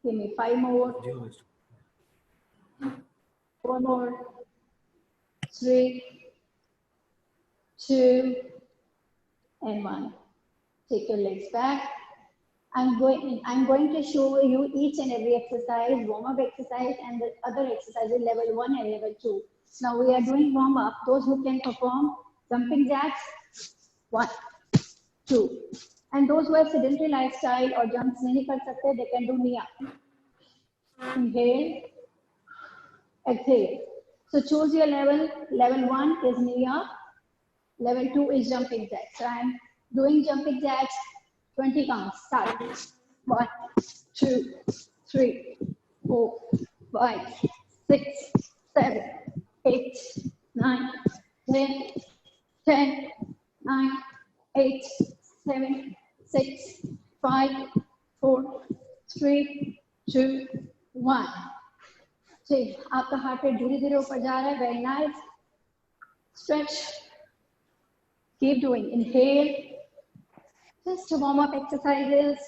Give me 5 more. 4 more. 3, 2, and 1. Take your legs back. I'm going to show you each and every exercise, warm-up exercise, and the other exercises, level 1 and level 2. Now we are doing warm-up. Those who can perform jumping jacks, 1, 2. And those who have sedentary lifestyle or jumps nahi kar sakte, they can do knee up. Inhale, exhale. So choose your level. Level 1 is knee up. Level 2 is jumping jacks. So I'm doing jumping jacks, 20 counts. Start. 1, 2, 3, 4, 5, 6, 7, 8, 9, 10, 10, 9, 8, 7, 6, 5, 4, 3, 2, 1. ठीक, आपका heart rate धीरे धीरे ऊपर जा रहा है. Very nice. Stretch. Keep doing. Inhale. Just warm up exercises.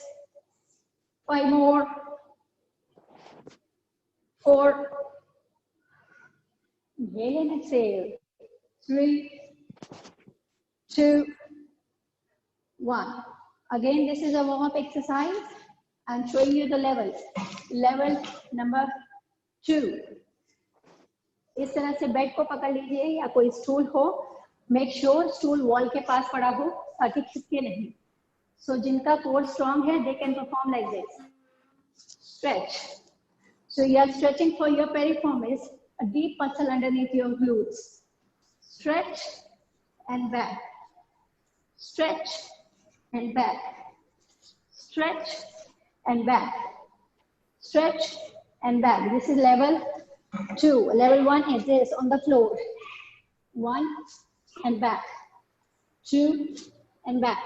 5 more. 4. Inhale and exhale. 3, 2, 1. Again, this is a warm up exercise. I'm showing you the levels. Level number 2. इस तरह से बेड को पकड़ लीजिए या कोई स्टूल हो. मेक श्योर स्टूल वॉल के पास पड़ा हो ताकि खिसके नहीं. सो जिनका कोर स्ट्रॉन्ग है they can perform like this. Stretch. So you are stretching for your piriformis, a deep muscle underneath your glutes. Stretch and back. Stretch and back. Stretch and back. Stretch and back. This is level 2. Level 1 is this on the floor. 1 and back. 2 and back.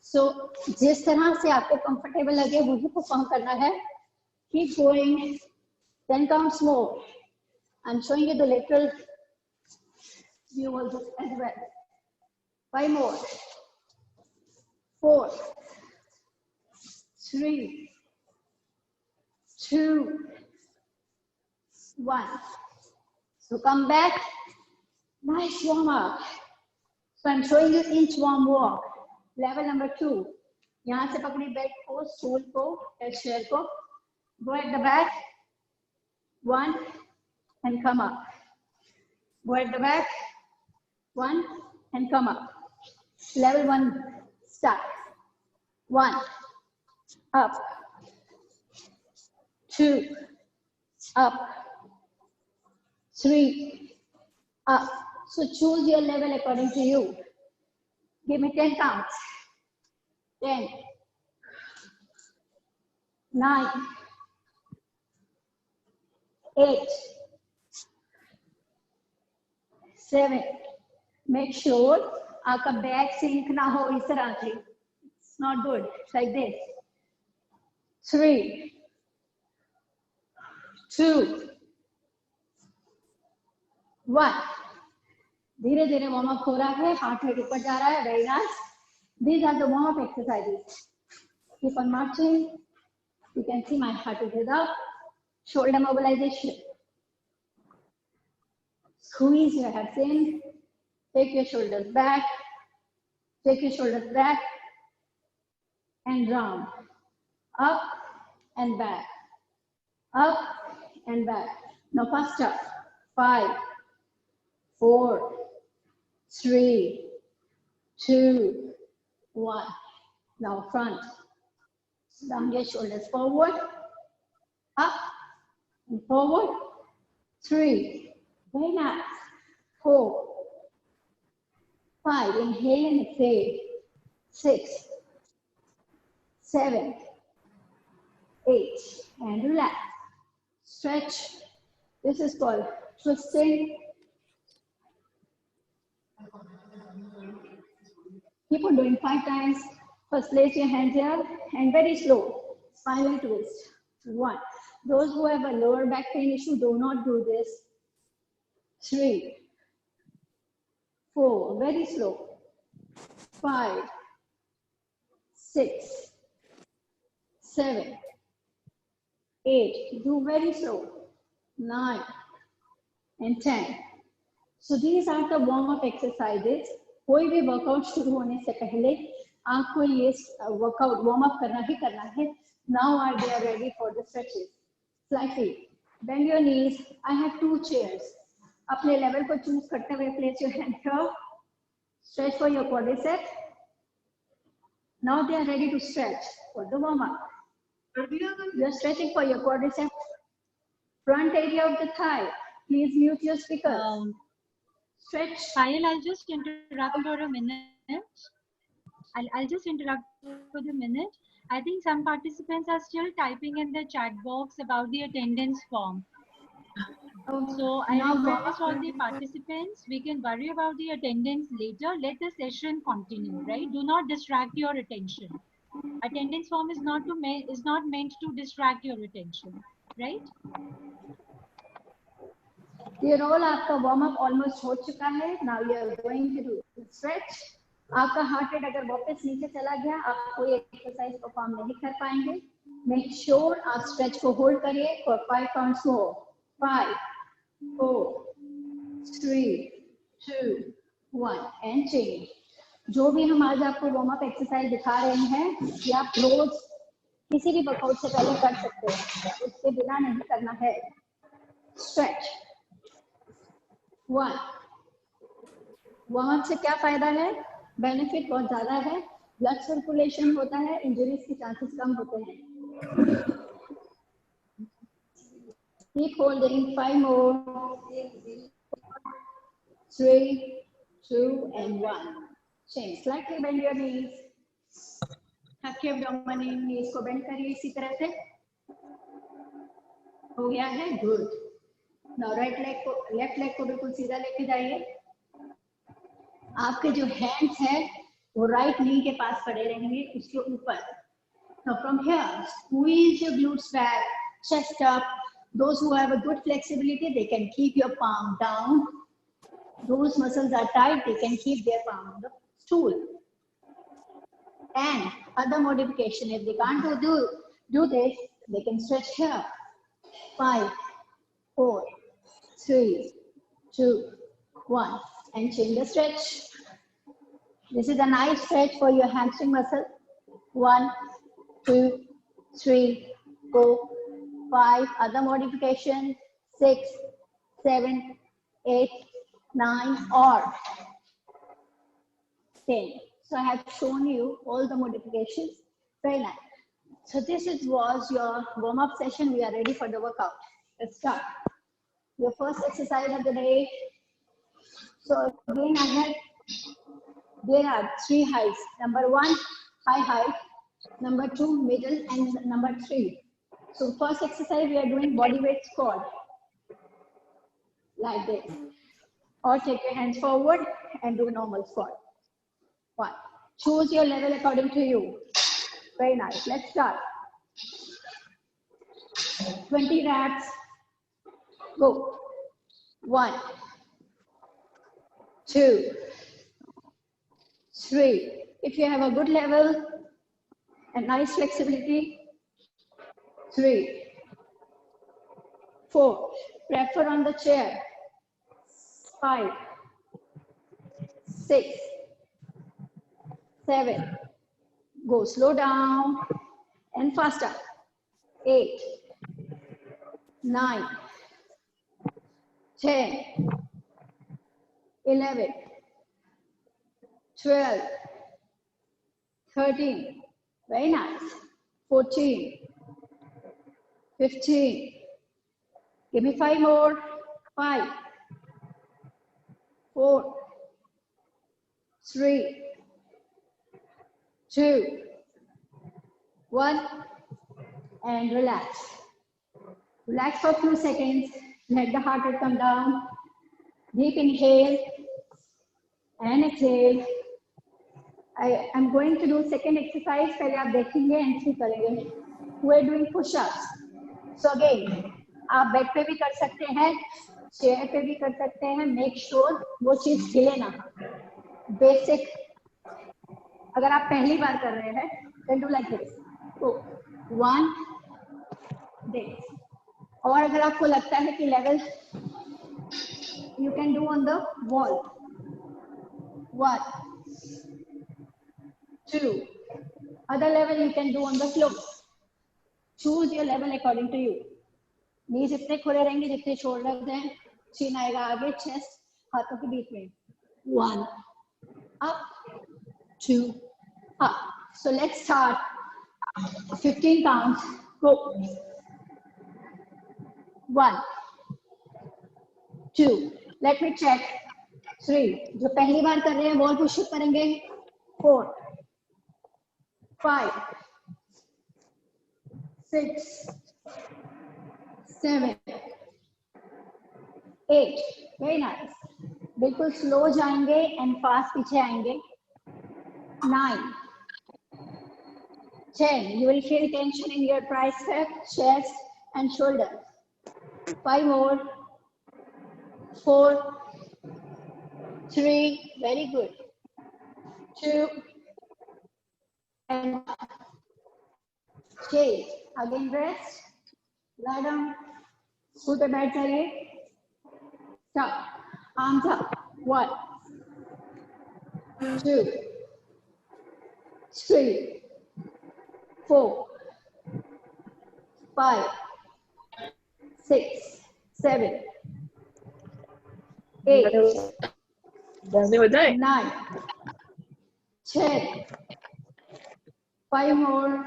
So जिस तरह से आपको comfortable लगे वही perform करना है. Keep going. 10 counts more. I'm showing you the lateral view also as well. 5 more. 4, 3, 2, 1. So come back. Nice warm up. So I'm showing you inch warm walk. Level number 2. यहाँ से पकड़ी bed को, stool को, chair को. Go at the back. 1 and come up. Go at the back. 1 and come up. Level 1 start. 1 up. 2 up. 3 up. So choose your level according to you. Give me 10 counts. 10, 9, 8, 7. Make sure आपका back sink ना हो इस तरह से. It's not good. It's like this. 3, 2, 1. धीरे धीरे warm up हो रहा है. हार्ट रेट ऊपर जा रहा है. Very nice. These are the warm up exercises. Keep on marching. You can see my heart rate is up. Shoulder mobilization. Squeeze your hips in. Take your shoulders back. Take your shoulders back. And round. Up and back. Up and back. Now faster. 5, 4, 3, 2, 1. Now front. Down your shoulders forward. Up and forward. 3. Very nice. 4, 5. Inhale and exhale. 6, 7, 8. And relax. Stretch. This is called twisting. Keep on doing 5 times. First place your hands here and very slow. Spinal twist. 1. Those who have a lower back pain issue, do not do this. 3, 4. Very slow. 5, 6, 7, 8, do very slow, 9 and 10. So these are the warm up exercises. कोई भी workout शुरू होने से पहले आपको ये workout warm up करना ही करना है. Now they are ready for the stretches. Slightly bend your knees. I have 2 chairs. अपने लेवल को चूज करते हुए place your hand here. Stretch for your quadriceps. Now they are ready to stretch for the warm up. You are stretching for your quadriceps, front area of the thigh. Please mute your speakers. Stretch. Payal, I'll just interrupt for a minute. I'll just interrupt for a minute. I think some participants are still typing in the chat box about the attendance form. So I request all the participants, we can worry about the attendance later. Let the session continue, right? Do not distract your attention. Attendance form is not meant to distract your attention, right? Dear all, आपका warm up almost हो चुका है. Now you are going to do stretch. आपका heart rate अगर वापस नीचे चला गया, आप कोई exercise perform नहीं कर पाएंगे. Make sure आप stretch को hold करिए for 5 counts more. 5, 4, 3, 2, 1 and change. जो भी हम आज आपको वार्म अप एक्सरसाइज दिखा रहे हैं, ये आप रोज किसी भी वर्कआउट से पहले कर सकते हैं, उसके बिना नहीं करना है. स्ट्रेच 1. वार्म अप से क्या फायदा है? बेनिफिट बहुत ज्यादा है. ब्लड सर्कुलेशन होता है, इंजरीज के चांसेस कम होते हैं. Keep holding. 5 more. 3, 2 and 1. Change. Slightly bend your knees. Tuck your abdomen in. Knees को bend करिए इसी तरह से. हो गया है? Good. Now right leg को, left leg को बिल्कुल सीधा लेके जाइए. आपके जो hands हैं वो right knee के पास पड़े रहेंगे, उसके ऊपर. Now from here, squeeze your glutes back, chest up. Those who have a good flexibility, they can keep your palm down. Those muscles are tight, they can keep their palm on the stool. And other modification, if they can't do this, they can stretch here. 5, 4, 3, 2, 1, and change the stretch. This is a nice stretch for your hamstring muscle. 1, 2, 3, 4, 5. Other modification. 6, 7, 8, 9 or 10. So I have shown you all the modifications. Very nice. So this was your warm-up session. We are ready for the workout. Let's start. Your first exercise of the day. So again, there are 3 heights. Number 1, high height. Number 2, middle, and number 3. So first exercise, we are doing body weight squat. Like this. Or take your hands forward and do normal squat. 1. Choose your level according to you. Very nice. Let's start. 20 reps. Go. 1, 2, 3. If you have a good level and nice flexibility, 3, 4. Prefer on the chair. 5, 6, 7. Go slow down and faster. 8, 9, 10, 11, 12, 13. Very nice. 14, 15. Give me 5 more. 5, 4, 3, 2, 1, and relax. Relax for a few seconds. Let the heart rate come down. Deep inhale and exhale. I am going to do second exercise. पहले आप देखेंगे entry करेंगे. We are doing push-ups. So again, आप bed पे भी कर सकते हैं, चेयर पे भी कर सकते हैं. Make sure वो चीज हिले ना. Basic. अगर आप पहली बार कर रहे हैं, then do like this. So 1, this. और अगर आपको लगता है कि level you can do on the wall. 1, 2. Other level you can do on the floor. Choose your level according to you. Knees इतने खुले रहेंगे जितने shoulders हैं. Chin आएगा आगे, chest हाथों के बीच में. 1, up, 2, up. So let's start. 15 counts. Go. 1, 2. Let me check. 3. जो पहली बार कर रहे हैं wall push up करेंगे. 4, 5, 6, 7, 8. Very nice. बिल्कुल slow जाएंगे and fast पीछे आएंगे. 9, 10. You will feel tension in your tricep, chest, and shoulder. 5 more. 4, 3. Very good. 2, and 1. Change. Again rest. Lie down. Put the bed away. Stop. Arms up. 1, 2, 3, 4, 5, 6, 7, 8, 9, 10. 5 more.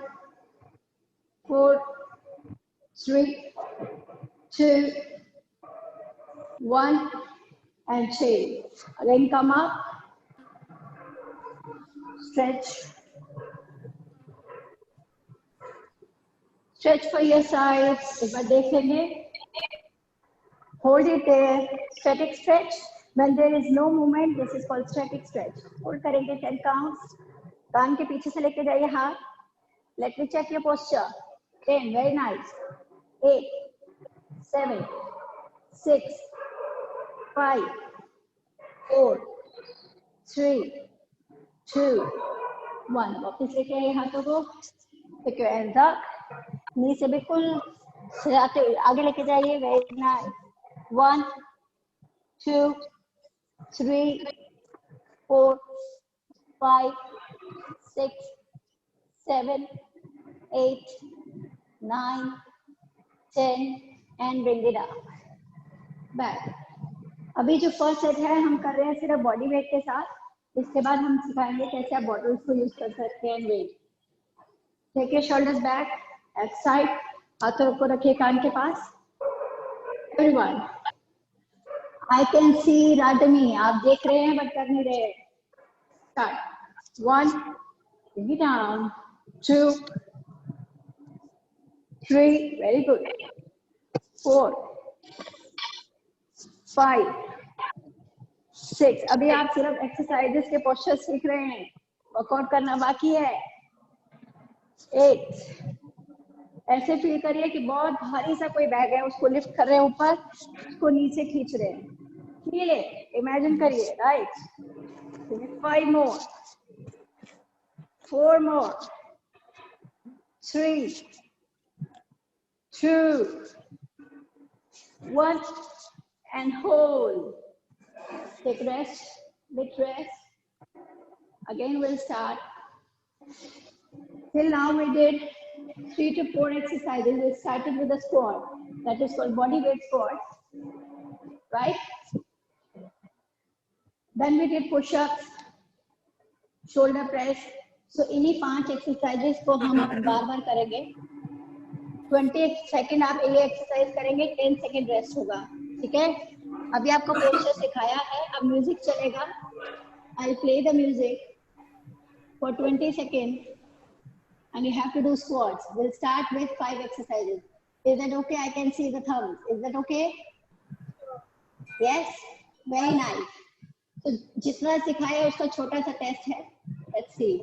4, 3, 2, 1, and change. Again, come up. Stretch. Stretch for your sides. एक बार देख लेंगे. Hold it there. Static stretch. When there is no movement, this is called static stretch. Hold करेंगे 10 counts. कान के पीछे से लेके जाइए हाथ. Let me check your posture. 10. Very nice. 8, 7, 6, 5, 4, 3, 2, 1. वापस लेके आइए हाथों को. Pick your hands up. नी से बिल्कुल सिराते हुए आगे लेके जाइए. Very nice. 1, 2, 3, 4, 5, 6, 7, 8, 9, 10, and bring it up. Back. अभी जो फर्स्ट सेट है हम कर रहे हैं सिर्फ बॉडी वेट के साथ. इसके बाद हम सिखाएंगे कैसे आप बॉटल्स को यूज कर सकते हैं. Wait. Take your shoulders back at side. हाथों को रखिए कान के पास. Everyone, I can see राधनी. आप देख रहे हैं बट कर नहीं रहे. Start. 1, bring it down. 2, 3, very good. 4, 5, 6. अभी आप सिर्फ एक्सरसाइजेस के पोस्चर सीख रहे हैं. वर्कआउट करना बाकी है. 8. ऐसे फील करिए कि बहुत भारी सा कोई बैग है, उसको लिफ्ट कर रहे हैं ऊपर, उसको नीचे खींच रहे हैं. Feel it. इमेजिन करिए. Right. 5 more. 4 more. 3, 2, 1, and hold. Take rest, bit rest. Again, we'll start. Till now, we did 3 to 4 exercises. We started with a squat. That is called body weight squat. Right? Then we did push-ups, shoulder press. So, इन्हीं 5 exercises को हम बार-बार करेंगे. 20 second आप ये exercise करेंगे. 10 second rest होगा. ठीक है. अभी आपको पोस्चर सिखाया है. अब म्यूजिक चलेगा. I'll play the music for 20 seconds and you have to do squats. We'll start with 5 exercises. Is that okay? I can see the thumbs. Is that okay? Yes? Very nice. So जितना सिखाया उसका छोटा सा test है. Let's see.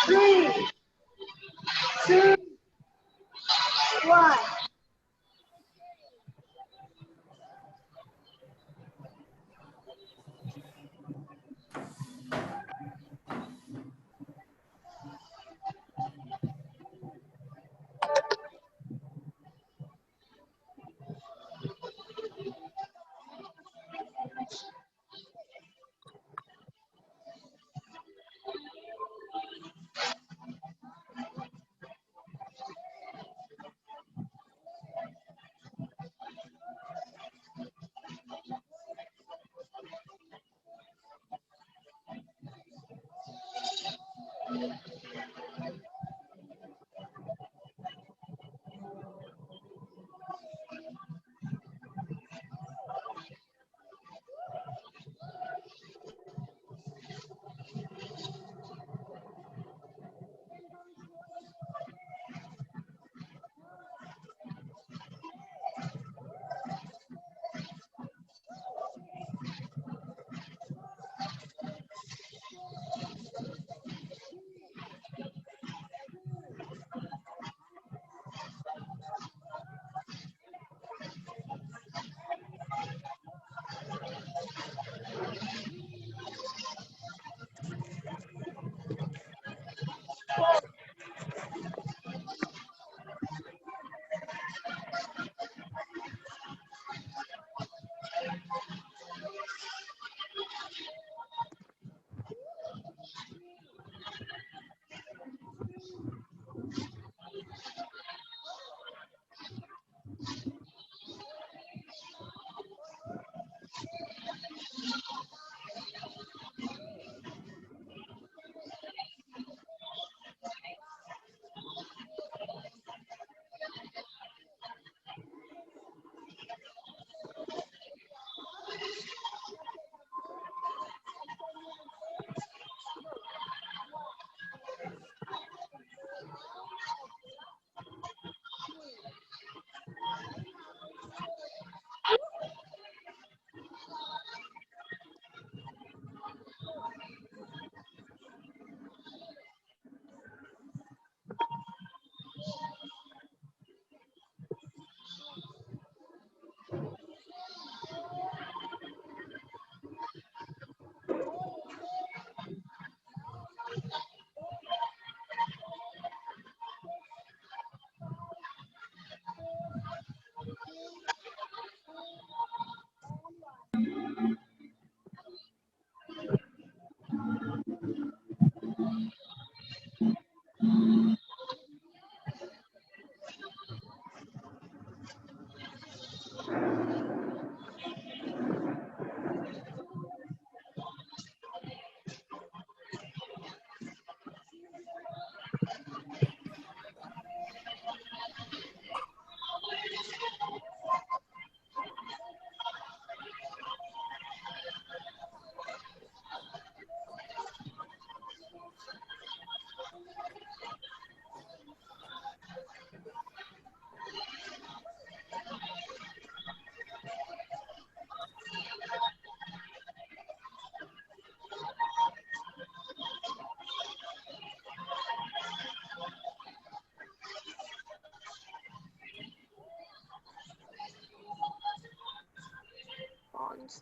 3, 2, 1.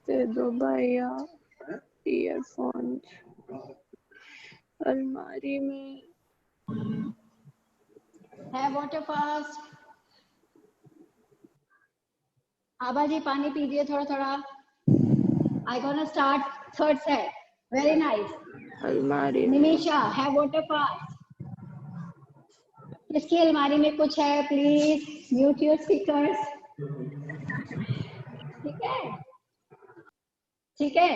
दे दो भैया earphone अलमारी में है वाटर फास्ट। आबा जी पानी पीजिए थोड़ा थोड़ा। I gonna start third set. Very nice. अलमारी में निमिषा है वाटर फास्ट। किसकी अलमारी में कुछ है प्लीज म्यूट योर स्पीकर्स। ठीक है ठीक है।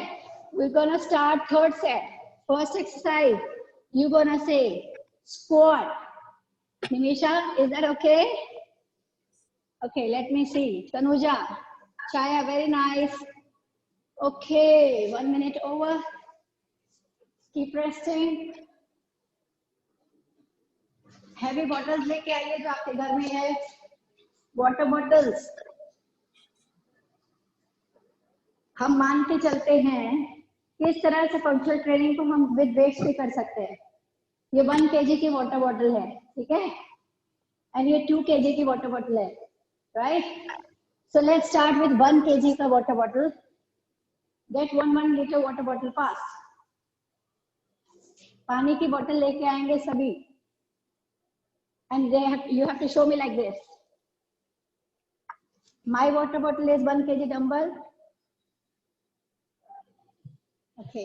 we're gonna start third set. First exercise you gonna say squat. Nimisha, is that okay? Okay, let me see. Tanuja, Chaya, very nice. Okay, 1 minute over. Keep resting. Heavy bottles लेके आइए जो आपके घर में है. Water bottles. हम मान के चलते हैं किस तरह से फंक्शनल ट्रेनिंग को हम विद वेट्स भी कर सकते हैं. ये 1 kg की वाटर बॉटल है, ठीक है, एंड ये 2 kg की वाटर बॉटल है, right. So let's start with 1 kg का water bottle. Get 1 litre water bottle fast. पानी की बोतल लेके आएंगे सभी, and you have to show me like this. My water bottle is 1 kg dumbbell. Okay,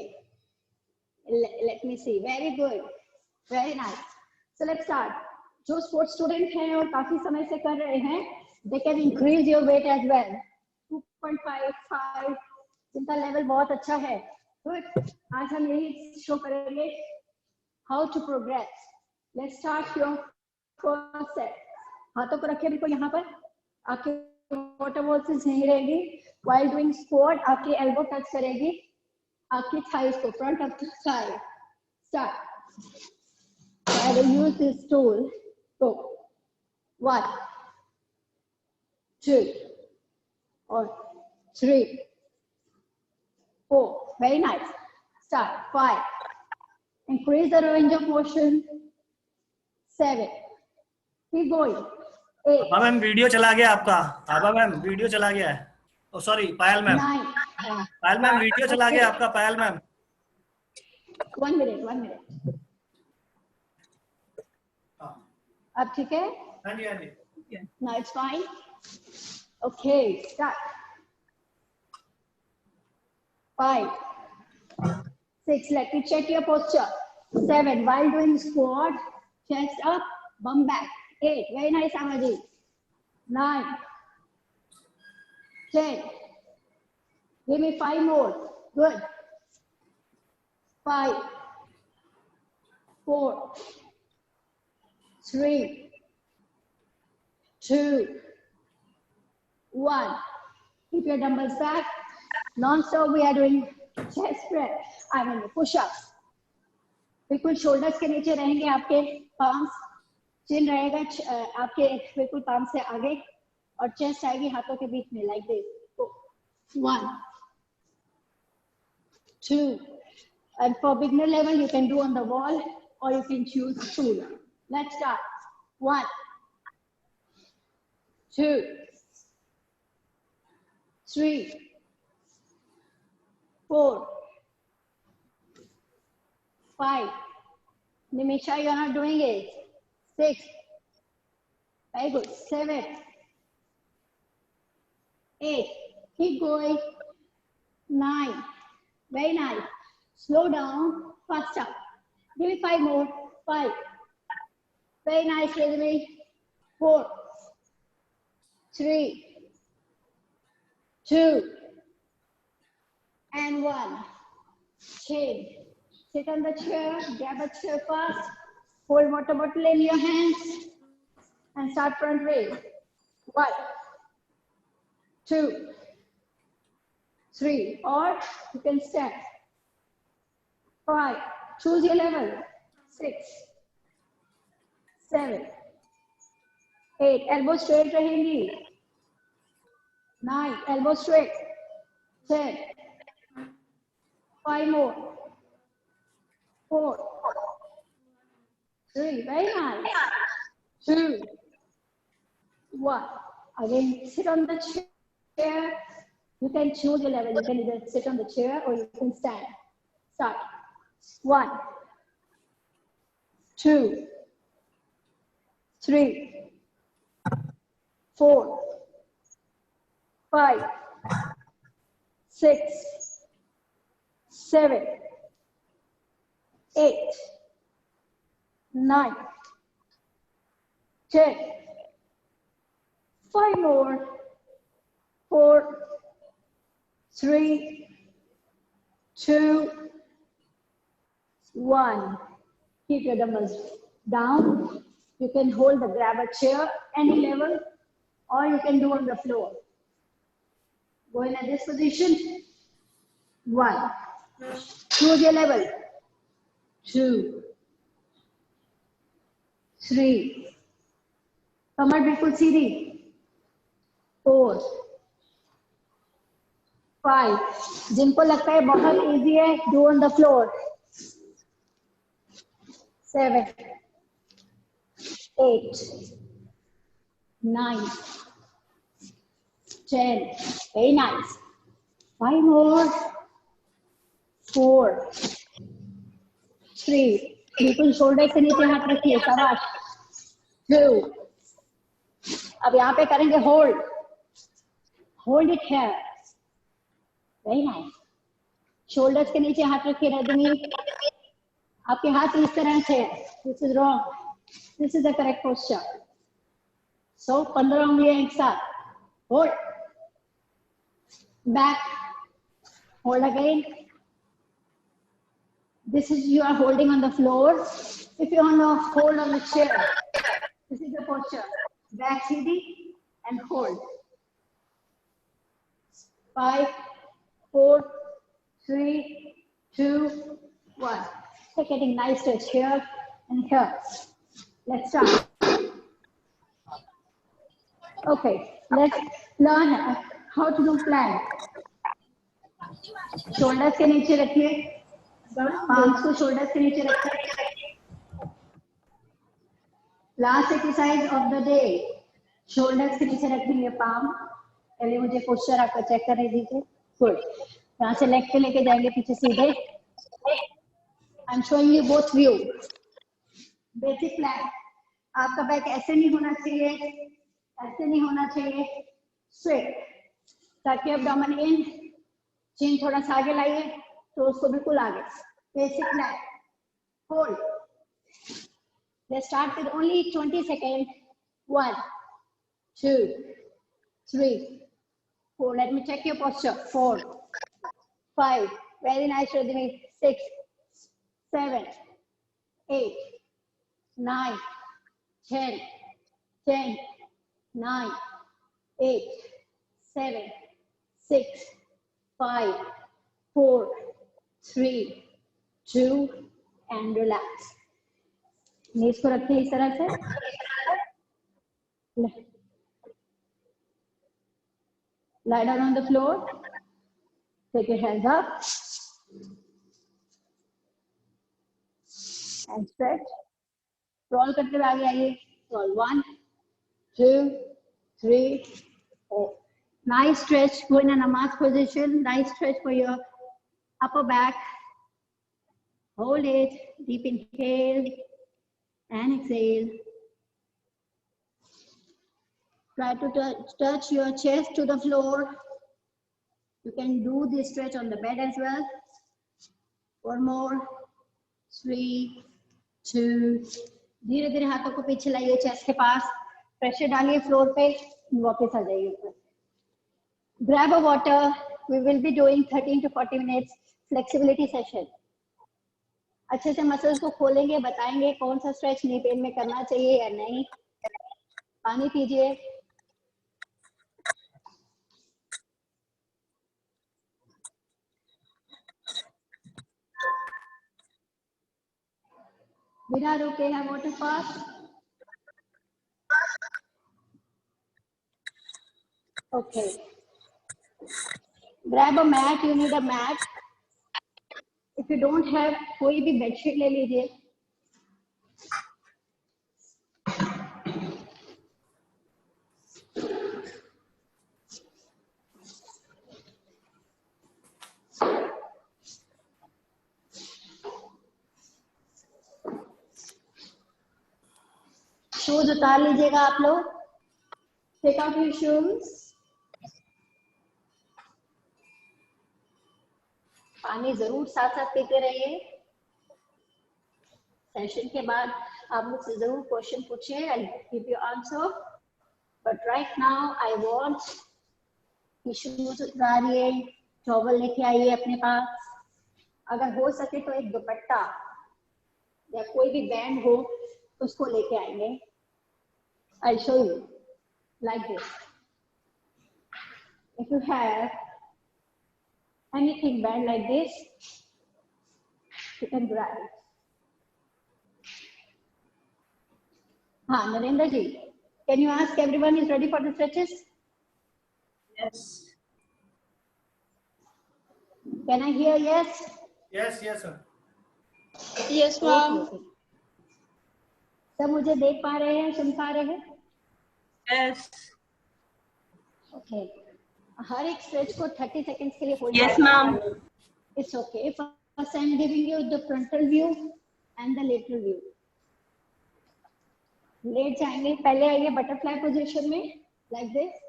let me see. Very good, very nice. So let's start. जो sports student हैं और काफी समय से कर रहे हैं, they can increase your weight as well. 2.5 जिनका लेवल बहुत अच्छा है. Good. आज हम यही शो करेंगे how to progress. Let's start your first set. हाथों को रखिए बिल्कुल यहाँ पर. आपके वाटर बॉटल्स नहीं रहेगी. While doing squat, आपकी एल्बो टच करेगी आपकी थाइस को, front of the thigh. Start. I will use this tool. Go. 1, 2, or 3, 4. Very nice. Start. 5. Increase the range of motion. 7. Keep going. 8. आबा मैम वीडियो चला गया आपका. आबा मैम वीडियो चला गया है. ओ सॉरी पायल मैम. 9. पायल मैम वीडियो चला गया आपका. पायल मैम 1 minute. अब ठीक है. हाँ जी हाँ जी. Now it's fine. Okay, start. 5, 6. Let me check your posture. 7. While doing squat, chest up, bum back. 8. Very nice, Amaji. 9, 10. Give me 5 more. Good. 5, 4, 3, 2, 1. Keep your dumbbells back. Non-stop we are doing chest press. I mean push-ups. बिल्कुल shoulders के नीचे रहेंगे आपके palms. Chin रहेगा आपके बिल्कुल palm से आगे और chest आएगी हाथों के बीच में like this. 1, 2. And for beginner level, you can do on the wall or you can choose stool. Let's start. 1, 2, 3, 4, 5. Nimisha, you're not doing it. 6. Very good. 7, 8. Keep going. 9. Very nice. Slow down. Faster. Give me 5 more. 5. Very nice, Rhythmi. 4, 3, 2, and 1. Change. Sit on the chair. Grab a chair fast. Hold water bottle in your hands and start front raise. 1, 2, 3, or you can stand. 5. Choose your level. 6, 7, 8. Elbow straight रहेंगी. 9. Elbow straight. 10. 5 more. 4, 3. Very nice. 2, 1. Again, sit on the chair. You can choose your level. You can either sit on the chair or you can stand. Start. 1, 2, 3, 4, 5, 6, 7, 8, 9, 10. 5 more. 4, 3, 2, 1. Keep your dumbbells down. You can grab a chair, any level, or you can do on the floor. Go in at this position. 1. Choose your level. 2, 3. कमर बिल्कुल सीधी. 4, 5. जिनको लगता है बहुत easy है, do on the floor. 7, 8, 9, 10. Very nice. 5 more. 4, 3. बिल्कुल shoulder से नीचे हाथ रखिए. शाबाश. 2. अब यहाँ पे करेंगे hold. Hold it here. Very nice. Shoulders के नीचे हाथ रखिए. रजनी, आपके हाथ इस तरह से. This is wrong. This is the correct posture. So 15 उंगलियां एक साथ. Hold. Back. Hold again. This is, you are holding on the floor. If you want to hold on the chair, this is the posture. Back CD and hold. 5, 4, 3, 2, 1. So getting nice stretch here and here. Let's start. Okay, let's learn how to do plank. Shoulders के नीचे रखिए. Palms को shoulders के नीचे रखिए. Last exercise of the day. Shoulders के नीचे रखेंगे palm. पहले मुझे posture आपका चेक करने दीजिए. Good. यहाँ से leg पे लेके जाएंगे पीछे सीधे. I'm showing you both view. Basic plank. आपका बैक ऐसे नहीं होना चाहिए, ऐसे नहीं होना चाहिए. Straight. ताकि abdomen in. Chin थोड़ा सा आगे लाइए. तो उसको बिल्कुल आगे. Basic plank. Hold. Let's start with only 20 seconds. 1, 2, 3, 4. Let me check your posture. 4, 5. Very nice, Rajini. 6, 7, 8, 9, 10, 10, 9, 8, 7, 6, 5, 4, 3, 2, and relax. नीज को रखिए इस तरह से. Lie down on the floor. Take your hands up and stretch. Roll करते हुए आगे आइए. Roll. 1, 2, 3, 4. Nice stretch. Go in a namaz position. Nice stretch for your upper back. Hold it. Deep inhale and exhale. Try to touch your chest to the floor. You can do this stretch on the bed as well. 4 more. 3, 2. धीरे धीरे हाथों को पीछे लाइए chest के पास. Pressure डालिए floor पे. वापस आ जाइए ऊपर. Grab a water. We will be doing 13 to 40 minutes flexibility session. अच्छे से मसल्स को खोलेंगे, बताएंगे कौन सा स्ट्रेच नी पेन में करना चाहिए या नहीं. पानी पीजिए. बिना रुके है water pass. Okay. Grab a mat. You need a mat. If you don't have, कोई भी बेडशीट ले लीजिए. शूज उतार लीजिएगा आप लोग। Take out your shoes. पानी जरूर साथ साथ पीते रहिए। सेशन के बाद आप मुझसे जरूर क्वेश्चन पूछिए, I give you answer, but right now I want कि शूज उतारिए, टॉवल लेके आइए अपने पास। अगर हो सके तो एक दुपट्टा या कोई भी बैंड हो उसको लेके आएंगे। I show you like this. If you have anything band like this, you can grab it. हाँ, नरेंद्र जी, can you ask everyone is ready for the stretches? Yes. Can I hear yes? Yes, yes, sir. Yes, ma'am. Okay. सब मुझे देख पा रहे हैं, सुन पा रहे हैं? Yes. Okay. हर एक स्ट्रेच को 30 seconds के लिए hold Yes, ma'am. It's okay. First, I'm giving you the frontal view and the lateral view. लेट जाएंगे, पहले आइए बटरफ्लाई पोजीशन में, like this.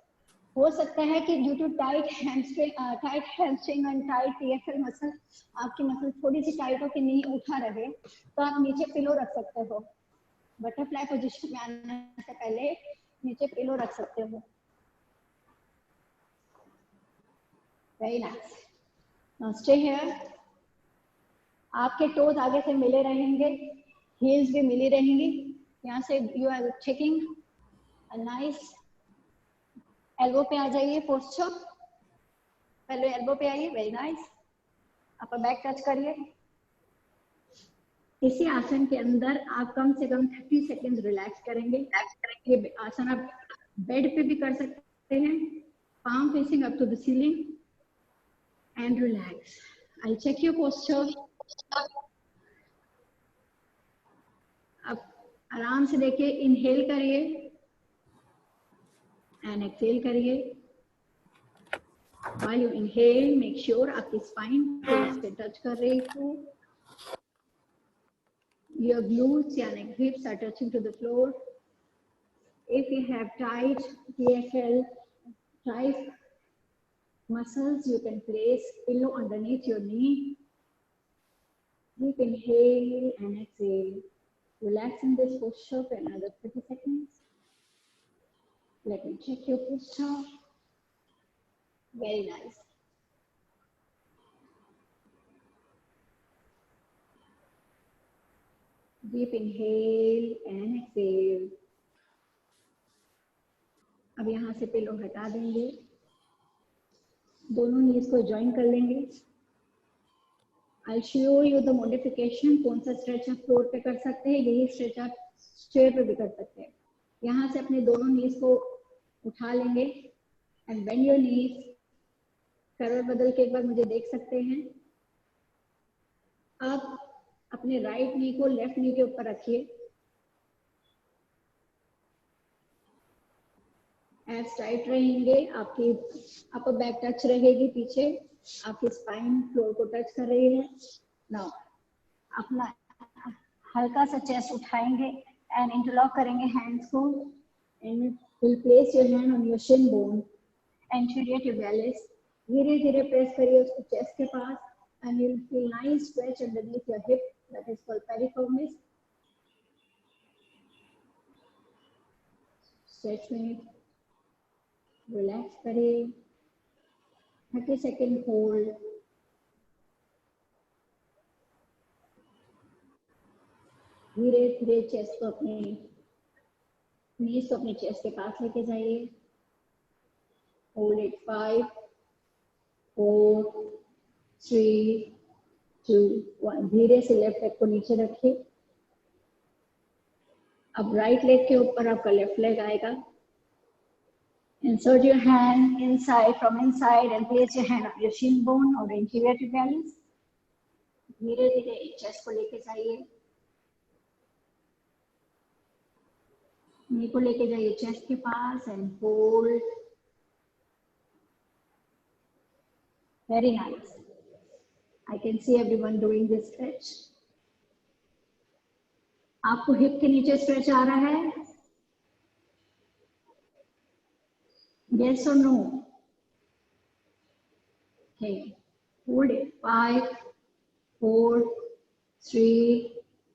हो सकता है कि due to tight hamstring and tight TFL muscle, आपकी मसल थोड़ी सी टाइट हो कि नहीं उठा रहे, तो आप नीचे पिलो रख सकते हो। बटरफ्लाई पोजीशन में आने से पहले नीचे पिलो रख सकते हो। Very nice. Now stay here. आपके टोज आगे से मिले रहेंगे, हील्स भी मिली रहेंगी। यहाँ से you are checking a nice. Elbow पे आ जाइए, पोस्चर पहले एल्बो पे आइए, very nice. Upper back touch करिए। इसी आसन के अंदर आप कम से कम 30 सेकेंड रिलैक्स करेंगे। ये आसन आप बेड पे भी कर सकते हैं, palm facing up to the ceiling and relax. I'll check your posture. अब आराम से देखिए, इनहेल करिए एंड एक्सहेल करिए। While you inhale, make sure आपकी spine face पे touch कर रही हो। Your glutes या neck hips are touching to the floor. If you have tight TFL, tight muscles, you can place pillow underneath your knee. Deep inhale and exhale. Relax in this posture for another 30 seconds. Let me check your posture. Very nice. Deep inhale and exhale. अब यहाँ से pillow हटा देंगे, दोनों नीज को join कर लेंगे। I'll show you the modification, कौन सा स्ट्रेच आप फ्लोर पे कर सकते हैं, यही स्ट्रेच आप चेयर पे भी कर सकते हैं। यहाँ से अपने दोनों नीज को उठा लेंगे एंड बेंड योर नीज। करवट बदल के एक बार मुझे देख सकते हैं। अब अपने राइट नी को लेफ्ट नी के ऊपर रखिए। एब्स टाइट रहेंगे, आपकी अपर बैक टच रहेगी पीछे, आपकी स्पाइन फ्लोर को टच कर रही है। नाउ अपना हल्का सा चेस्ट उठाएंगे एंड इंटरलॉक करेंगे हैंड्स को and will place your hand on your shin bone, anterior tibialis. धीरे धीरे प्रेस करिए उसको चेस्ट के पास and you will feel nice stretch underneath your hip, that is called piriformis. Stretch में रिलैक्स करिए, 30 सेकेंड होल्ड। धीरे धीरे चेस्ट को अपने नीज को अपने चेस्ट के पास लेके जाइए। Hold it 5 4 3 2 1। धीरे से लेफ्ट लेग को नीचे रखिए। अब राइट लेग के ऊपर आपका लेफ्ट लेग आएगा। Insert your hand inside from inside and place your hand on your shin bone or anterior tibialis. धीरे धीरे चेस्ट को लेके जाइए, नी को लेके जाइए चेस्ट के पास and hold. Very nice. I can see everyone doing this stretch. आपको हिप के नीचे स्ट्रेच आ रहा है, Yes or no? Okay. Hold it. 5, 4, 3,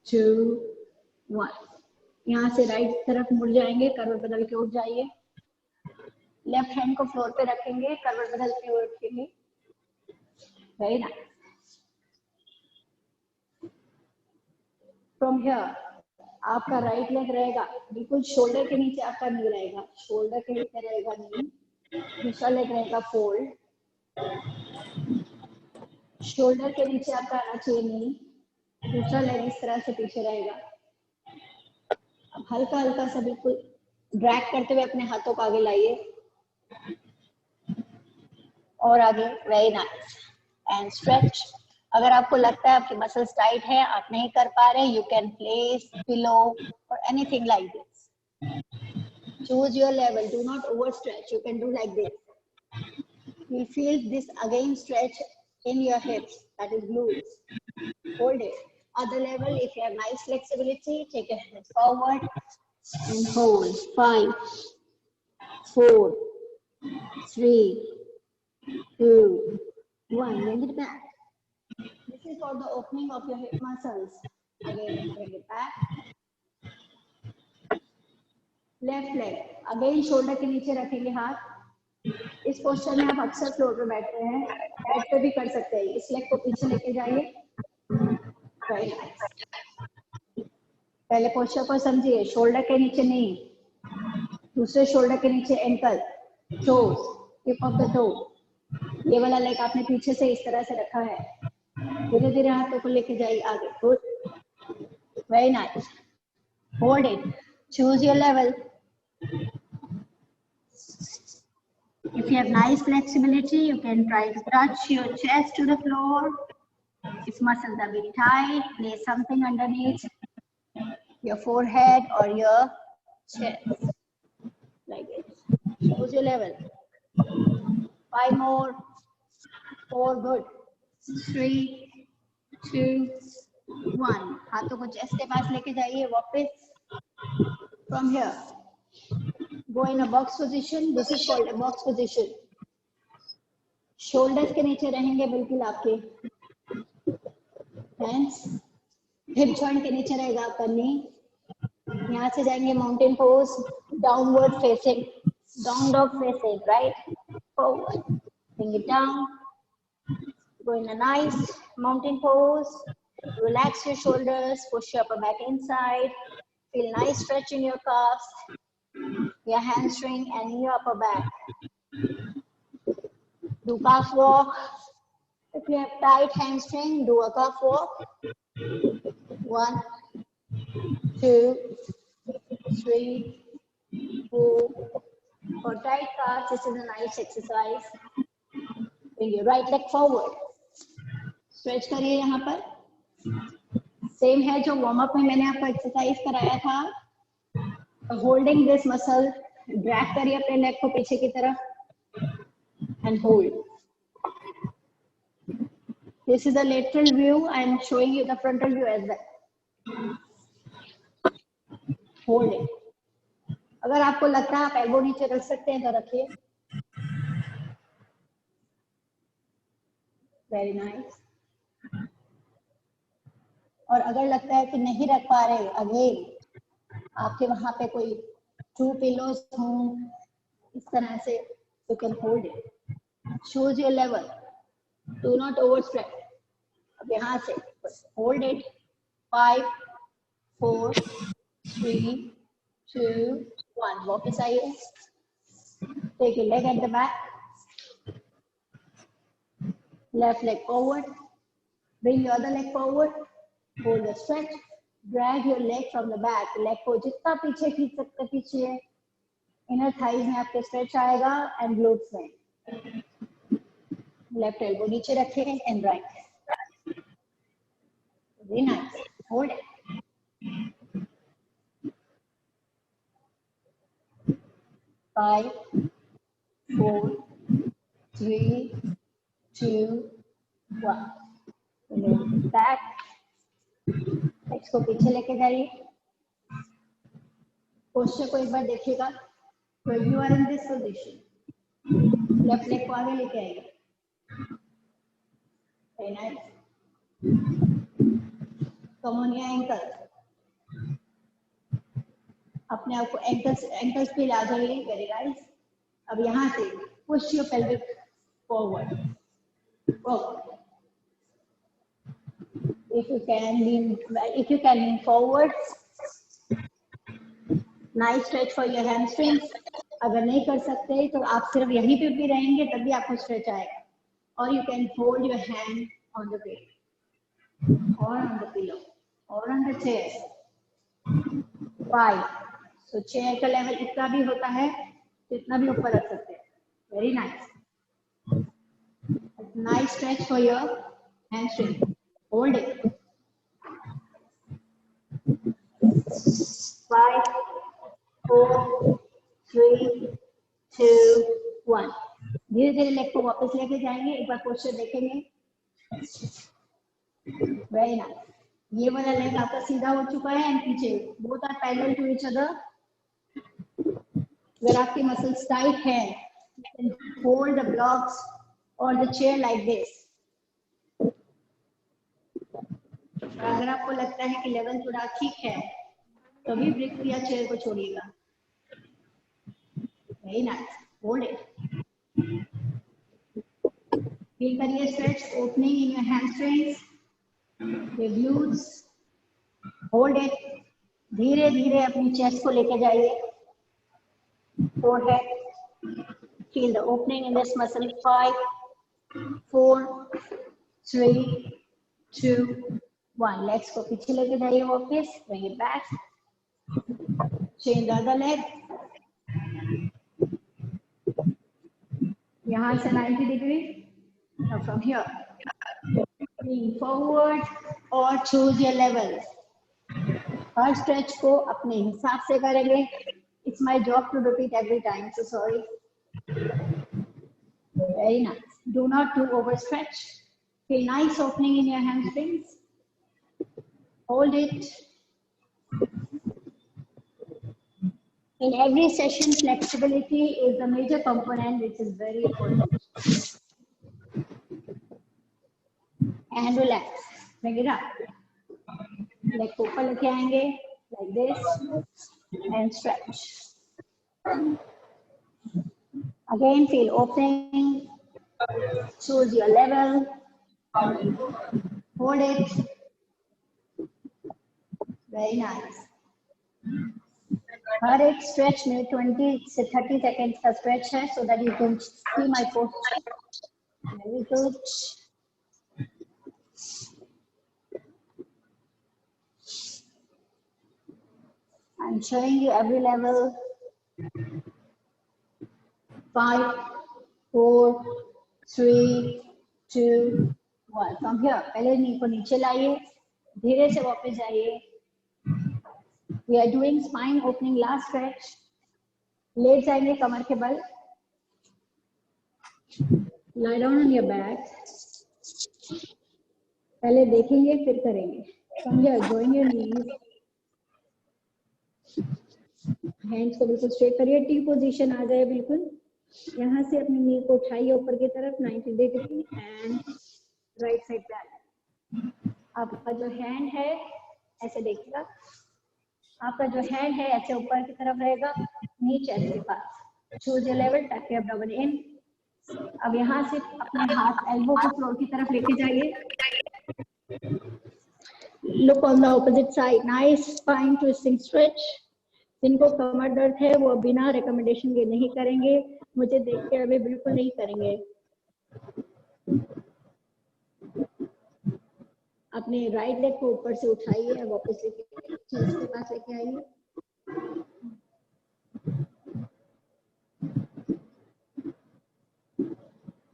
2, 1. यहाँ से राइट तरफ मुड़ जाएंगे, करवट बदल के उठ जाइए। लेफ्ट हैंड को फ्लोर पे रखेंगे, करवट बदल के उठेंगे। Very nice. फ्रॉम हियर आपका राइट लेग रहेगा बिल्कुल शोल्डर के नीचे, आपका नी रहेगा, शोल्डर के नीचे रहेगा नी। दूसरा लेग रहेगा फोल्ड, शोल्डर के नीचे आपका आना चाहिए नी। दूसरा लेग इस तरह से पीछे रहेगा। अब हल्का हल्का सा बिल्कुल ड्रैग करते हुए अपने हाथों को आगे लाइए और आगे। Very nice. And stretch. अगर आपको लगता है आपकी मसल्स टाइट है, आप नहीं कर पा रहे, यू कैन प्लेस पिलो और anything like this. Choose your level, do not over stretch, you can do like this. You feel this again stretch in your hips, that is glutes. Hold it. Other level, if you have nice flexibility, take your hands forward and hold. 5, 4, 3, 2, 1. Bring it back. This is for the opening of your hip muscles. Again, bring it back. Left leg. Again, shoulder के नीचे रखेंगे हाथ। इस poster में आप अक्सर floor पे बैठते हैं, बेड पे भी कर सकते हैं। इस लेग को पीछे लेके जाइए। Very nice. पहले पोस्टर को समझिए, शोल्डर के नीचे नहीं, दूसरे शोल्डर के नीचे ankle, toes, tip of the toe. ये वाला लेग आपने पीछे से इस तरह से रखा है। धीरे धीरे हाथों को लेके जाइए आगे। Good, very nice. Hold it, choose your level. If you have nice flexibility, you can try to touch your chest to the floor. If muscles are very tight, place something underneath your forehead or your chest, like this. Choose your level. 5 more. 4, good. 3, 2, 1. हाथों को chest के पास लेके जाइए वापस. From here, go in a box position. This is called a box position. Shoulders के नीचे रहेंगे बिल्कुल आपके. Hands hip joint के नीचे रहेगा आपका knee. यहाँ से जाएंगे mountain pose, downward facing, down dog facing, right? Forward. Bring it down. Go in a nice mountain pose. Relax your shoulders. Push your upper back inside. Feel nice stretch in your calves, your hamstring and your upper back. Do calf walk. If you have tight hamstring, do a calf walk. 1, 2, 3, 4. For tight calves, this is a nice exercise. Bring your right leg forward. Stretch करिए यहाँ पर. Same है जो warm up में मैंने आपको exercise कराया था. Holding this muscle, drag करिए अपने leg को पीछे की तरफ and hold. This is the lateral view. I am showing you the frontal view as well. Hold it. अगर आपको लगता है आप elbow नीचे रख सकते हैं तो रखिए. Very nice. और अगर लगता है कि नहीं रख पा रहे, अगेन आपके वहां पे कोई 2 pillows हों इस तरह से, you can hold it. Choose your level. Do not overstretch. अब यहाँ से hold it. 5, 4, 3, 2, 1. वापस आइए. Take your leg at the back. Left leg forward. Bring your other leg forward. Hold the stretch. Drag your leg from the back. Leg को जितना पीछे खींच सकते पीछे. Inner thighs में आपके stretch आएगा and glutes में. Left elbow नीचे रखें and right. Very nice. Hold it. 5, 4, 3, 2, 1. Back. Legs को पीछे लेके जाइए. पोस्चर को एक बार देखिएगा. When you are in this position, left leg को आगे लेके आइए, very nice, come on your ankle, अपने आप को एंकल्स पे ला जाइए, वेरी नाइस। अब यहाँ से push your pelvic forward, if you can lean forward, nice stretch for your hamstrings. अगर नहीं कर सकते तो आप सिर्फ यहीं पे भी रहेंगे तब भी आपको स्ट्रेच आएगा, और you can hold your hand on the bed or on the pillow or on the chair. 5. So chair का लेवल इतना भी होता है तो इतना भी ऊपर रख सकते हैं, very nice. Nice stretch for your hamstring. Hold it. 5, 4, 3, 2, 1. धीरे धीरे लेग को वापस लेके जाएंगे, एक बार पोस्चर देखेंगे, वेरी नाइस। ये वाला लेग आपका सीधा हो चुका है एंड पीछे, both are parallel to each other. अगर आपकी मसल्स टाइट है, होल्ड द ब्लॉक्स और द चेयर लाइक दिस। अगर आपको लगता है कि लेवल थोड़ा ठीक है तो भी ब्रिक या चेयर को छोड़िएगा, very nice, hold it. Feel करिए stretch, opening in your hamstrings, your glutes, hold it. धीरे धीरे अपनी चेस्ट को लेके जाइए, forehead, feel the opening in this muscle. 5, 4, 3, 2, 1. Legs को पीछे लेके जाइए वापस, bring it back. Change the other leg. यहाँ से 90 degree. Now from here, lean forward or choose your level. Her stretch को अपने हिसाब से करेंगे. It's my job to repeat every time, so sorry. Very nice. Do not do overstretch. Feel nice opening in your hamstrings. Hold it. In every session, flexibility is a major component which is very important. And relax. Bring it up. Leg को ऊपर लेके आएंगे like this and stretch. Again, feel opening. Choose your level. Hold it. Very nice. हर एक stretch में 20 से 30 seconds का stretch है, so that you can see my posture. Very good. I'm showing you every level. 5, 4, 3, 2, 1. From here, पहले नी को नीचे लाइए, धीरे से वापस जाइए. We are doing spine opening last stretch. लेट जाएंगे कमर के बल. Lie down on your back. पहले देखेंगे फिर करेंगे. From here, join your knees. Hands को बिल्कुल स्ट्रेट करिए, टी पोजीशन आ जाए बिल्कुल. यहाँ से अपनी नी को उठाइए ऊपर की तरफ 90 degree and right side back. आपका जो हैंड है ऐसे देखिएगा, आपका जो हैंड है ऐसे ऊपर की तरफ रहेगा, नी चेस्ट के पास. चूज योर लेवल, टक योर एब्डोमेन इन. अब यहाँ से अपने हाथ एल्बो को फ्लोर की तरफ लेके जाइए. Look on the opposite side. Nice spine twisting stretch. जिनको कमर दर्द है वो बिना रिकमेंडेशन के नहीं करेंगे, मुझे देख के अभी बिल्कुल नहीं करेंगे. अपने राइट लेग को ऊपर से उठाइए, वापस लेके चेस्ट के पास लेके आइए.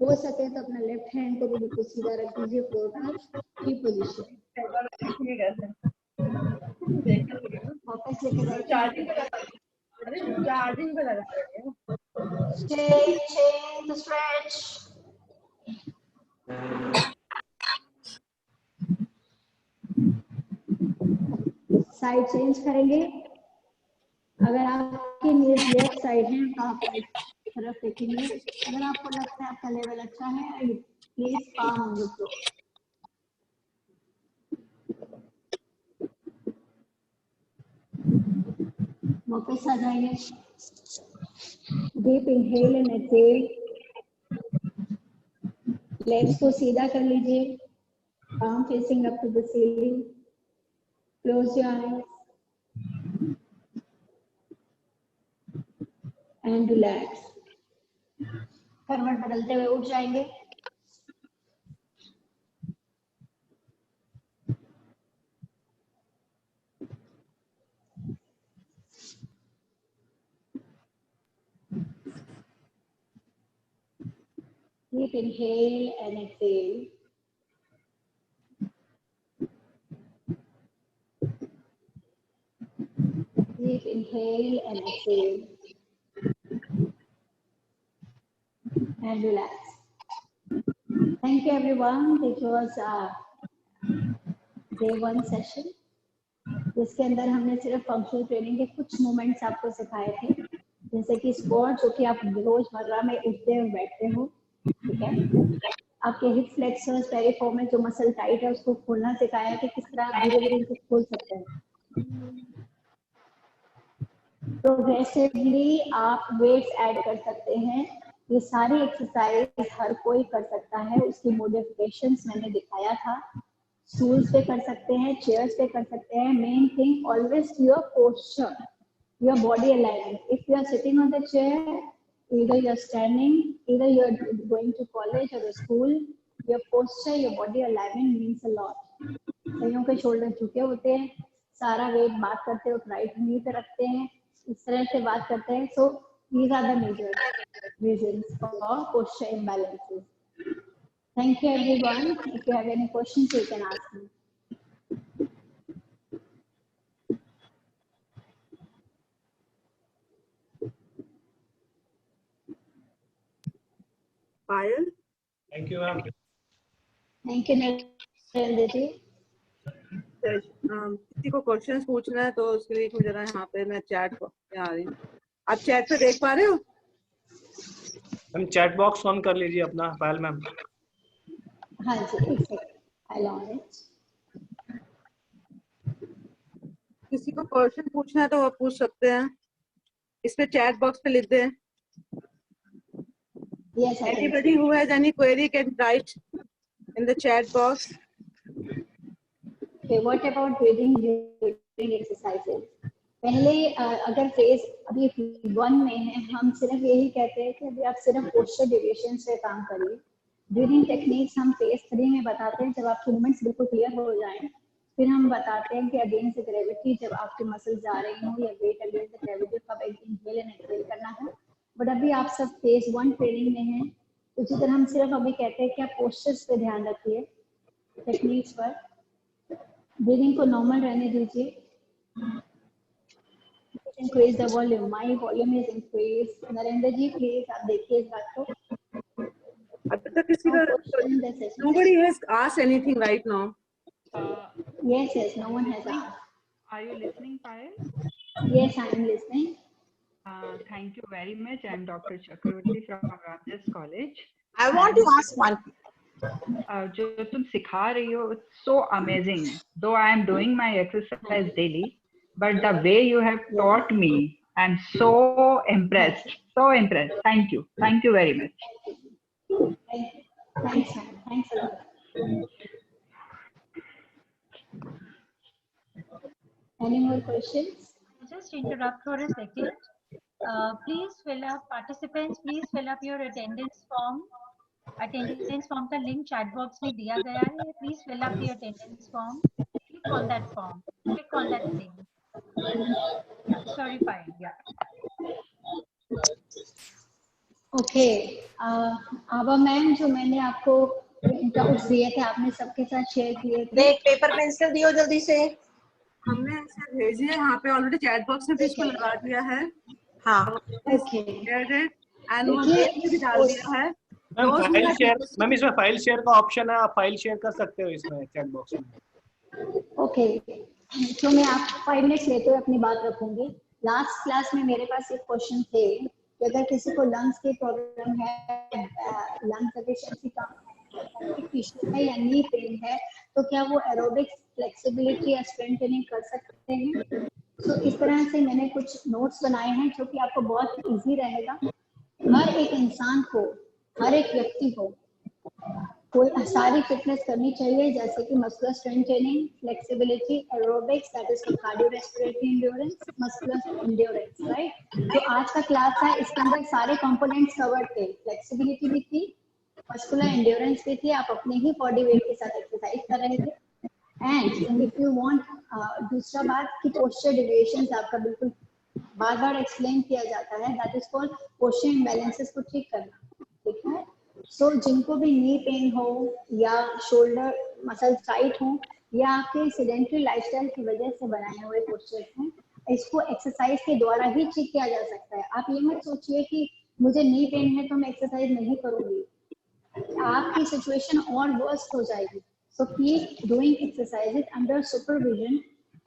हो सके तो अपना लेफ्ट हैंड को भी बिल्कुल सीधा रख दीजिए फ्लोर पर, की पोजीशन. वापस लेके जाइए. चार्जिंग पे लगा. Change the stretch. Side change करेंगे. अगर आपकी नीज लेफ्ट साइड है तो आप तरफ देखेंगे। अगर आपको लगता है आपका लेवल अच्छा है, please palm on the floor. वापस आ जाइए। Deep inhale and exhale. Legs को सीधा कर लीजिए, palm facing up to the ceiling. Close your eyes and relax. करवट बदलते हुए उठ जाएंगे। Deep inhale and exhale. Deep inhale and exhale. And relax. Thank you everyone. It was day 1 session, जिसके अंदर हमने सिर्फ फंक्शनल ट्रेनिंग के कुछ मूवमेंट्स आपको सिखाए थे, जैसे कि स्क्वाट जो कि आप रोजमर्रा में उठते और बैठते हो, ठीक है। आपके हिप फ्लेक्सर्स, पेरिफॉर्म में जो मसल टाइट है उसको खोलना सिखाया कि किस तरह धीरे धीरे इनको खोल सकते हैं। प्रोग्रेसिवली आप वेट्स ऐड कर सकते हैं। ये सारी एक्सरसाइज हर कोई कर सकता है, उसकी मॉडिफिकेशंस मैंने दिखाया था। स्टूल्स पे कर सकते हैं, चेयर्स पे कर सकते हैं। Main thing always your posture, your body alignment. If you are sitting on the chair, either you're standing, either you're going to college or a school, your posture, your body alignment means a lot. कईयों के shoulder झुके होते हैं, सारा wait बात करते वक्त right knee पे रखते हैं, इस तरह से बात करते हैं। So these are the major reasons for posture imbalances. Thank you everyone. If you have any questions, you can ask me. Payal? Thank you, ma'am. Thank you, Narendra ji. किसी को क्वेश्चंस पूछना है तो उसके लिए मुझे जरा यहाँ पे मैं चैट पे आ रही हूँ। आप चैट पे देख पा रहे हो? मैम चैट बॉक्स ऑन कर लीजिए अपना, पायल मैम। हाँ जी, एक सेकंड, I'll on it. किसी को क्वेश्चन पूछना है तो वो पूछ सकते हैं, इस पे चैट बॉक्स पे लिख दें। Yes, I can Anybody see. who has any query can write in the chat box. Okay, what about breathing during exercises? पहले अगर फेज अभी 1 में है, हम सिर्फ यही कहते हैं कि अभी आप सिर्फ पोस्चर ड्यूरेशन से काम करिए। ब्रीदिंग टेक्निक्स हम फेज 3 में बताते हैं, जब आपके मूवमेंट्स बिल्कुल क्लियर हो जाएं, फिर हम बताते हैं कि अगेंस्ट द ग्रेविटी जब आपके मसल्स जा रही हो या वेट अगेंस्ट द ग्रेविटी कब इनहेल एंड एक्सहेल करना है। बट अभी आप सब फेज 1 ट्रेनिंग में हैं, उसी तरह हम सिर्फ अभी कहते हैं कि आप पोस्चर्स पे ध्यान रखिए, टेक्निक्स पर। ब्रीदिंग को नॉर्मल रहने दीजिए। Increase the volume. My volume is increased. Narendra ji please आप देखिए इस बात को। अभी तक किसी का nobody has asked anything right now. Yes, no one has asked. Are you listening, Payal? Yes, I am listening. Thank you very much. I'm Dr. Chakravarti from Ramjas College. I want to ask one. जो तुम सिखा रही हो, it's so amazing. Though I am doing my exercise daily, but the way you have taught me, I'm so impressed. So impressed. Thank you. Thank you very much. Thanks a lot. Any more questions? Just interrupt for a second. Please fill up, participants, please fill up your attendance form. Attendance form का link chat box में दिया गया है. Please fill up the attendance form. Click on that form. Click on that link. Sorry, fine. Yeah. Okay. Abha ma'am, जो मैंने आपको doubts दिए थे आपने सबके साथ शेयर किए थे। देख पेपर पेंसिल दियो जल्दी से। हमने ऐसे भेजी है, यहाँ पे ऑलरेडी चैट बॉक्स में भी इसको लगा दिया है। हाँ ओके, एंड वो भी डाल दिया है। मैम फाइल शेयर, मैम इसमें फाइल शेयर का ऑप्शन है, आप फाइल शेयर कर सकते हो इसमें चैट बॉक्स में। ओके, तो मैं आप 5 मिनट्स लेते हुए अपनी बात रखूंगी। लास्ट क्लास में मेरे पास एक क्वेश्चन थे कि अगर किसी को लंग्स की प्रॉब्लम है, लंग्स एफिशिएंसी कम इश्यू है या नी पेन है, तो क्या वो एरोबिक्स, फ्लेक्सिबिलिटी या स्ट्रेंथ ट्रेनिंग कर सकते हैं। तो इस तरह से मैंने कुछ नोट्स बनाए हैं जो कि आपको बहुत इजी रहेगा। हर एक इंसान को, हर एक व्यक्ति को कोई सारी फिटनेस करनी चाहिए, जैसे कि muscular strength training, flexibility, aerobics that is for cardiorespiratory endurance, muscular endurance, right. जो आज का क्लास है इसके अंदर सारे कंपोनेंट्स कवर्ड थे, फ्लेक्सिबिलिटी भी थी, मस्कुलर एंड्योरेंस भी थी, आप अपने ही बॉडी वेट के साथ एक्सरसाइज कर रहे थे। एंड इफ यू वांट, दूसरा बात कि पोस्चर डेविएशंस आपका बिल्कुल बार बार एक्सप्लेन किया जाता है, that is called posture imbalances को ठीक करना, ठीक है। सो जिनको भी नी पेन हो या शोल्डर मसल टाइट हो या आपके सेडेंटरी लाइफस्टाइल की वजह से बनाए हुए पोस्चर्स हैं, इसको एक्सरसाइज के द्वारा ही ठीक किया जा सकता है। आप ये मत सोचिए कि मुझे नी पेन है तो मैं एक्सरसाइज नहीं करूंगी, आपकी सिचुएशन और वर्स्ट हो जाएगी। So keep doing exercises under supervision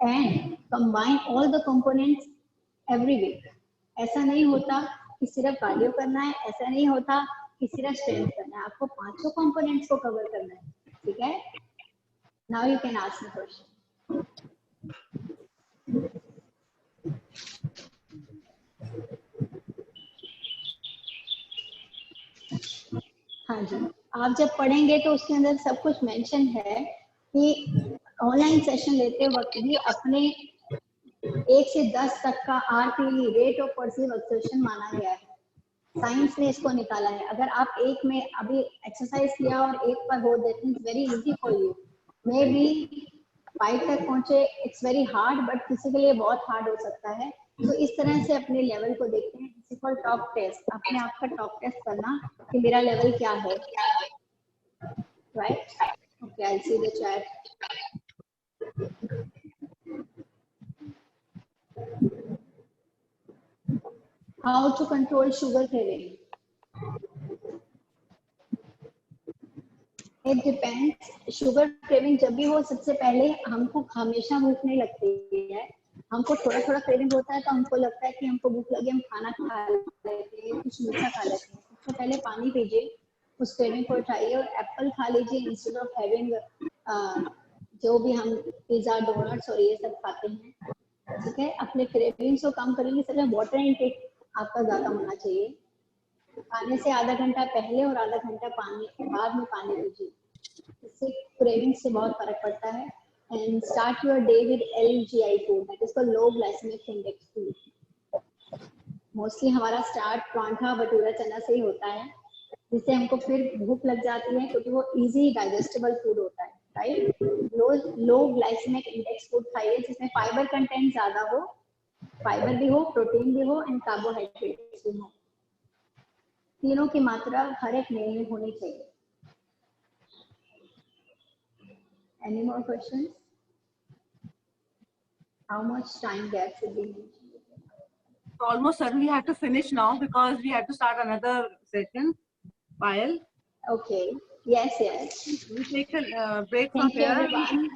and combine all the components every week. ऐसा नहीं होता कि सिर्फ कार्डियो करना है, ऐसा नहीं होता कि सिर्फ स्ट्रेंथ करना है, आपको 5 कंपोनेंट्स को कवर करना है, ठीक है। Now you can ask me question. हाँ जी, आप जब पढ़ेंगे तो उसके अंदर सब कुछ मेंशन है कि ऑनलाइन सेशन लेते वक्त भी अपने 1 से 10 तक का RPE, rate of perceive exertion, माना गया है। साइंस ने इसको निकाला है। अगर आप एक में अभी एक्सरसाइज किया और एक पर हो, that is very easy for you. May be 5 तक पहुंचे, इट्स वेरी हार्ड, बट किसी के लिए बहुत हार्ड हो सकता है। तो इस तरह से अपने लेवल को देखते हैं, इसी को टॉप टेस्ट, अपने आप का टॉप टेस्ट करना कि मेरा लेवल क्या है, right. Okay, I see the chat. How to control sugar craving? It depends. Sugar craving जब भी हो, सबसे पहले हमको हमेशा भूख नहीं लगती है, हमको थोड़ा थोड़ा क्रेविंग होता है, तो हमको लगता है कि हमको भूख लगी, हम खाना खा लेते हैं, कुछ मीठा खा लेते हैं। सबसे पहले पानी पीजिए, उस क्रेविंग को उठाइए और एप्पल खा लीजिए इंस्टेड ऑफ हैविंग जो भी हम पिज्जा, डोनट्स और ये सब खाते हैं, ठीक है। अपने क्रेविंग्स को कम करेंगे। सबसे वाटर इनटेक आपका ज्यादा होना चाहिए। खाने से आधा घंटा पहले और आधा घंटा बाद में पानी पीजिए, इससे क्रेविंग से बहुत फर्क पड़ता है। And start your day with LGI food, that is called low glycemic index food. Mostly हमारा स्टार्ट परांठा, भटूरा, चना से ही होता है, जिससे हमको फिर भूख लग जाती है, क्योंकि वो इजी डाइजेस्टेबल फूड होता है, राइट। लो ग्लाइसेमिक इंडेक्स फूड खाइए, जिसमें फाइबर कंटेंट ज्यादा हो, फाइबर भी हो, प्रोटीन भी हो एंड कार्बोहाइड्रेट भी हो। तीनों की मात्रा हर एक मील में होनी चाहिए। Any more questions? How much time gap should we need? So almost sir, we have to finish now because we have to start another session. Payal? Okay. Yes, yes. We take a break from Thank you, here. everyone.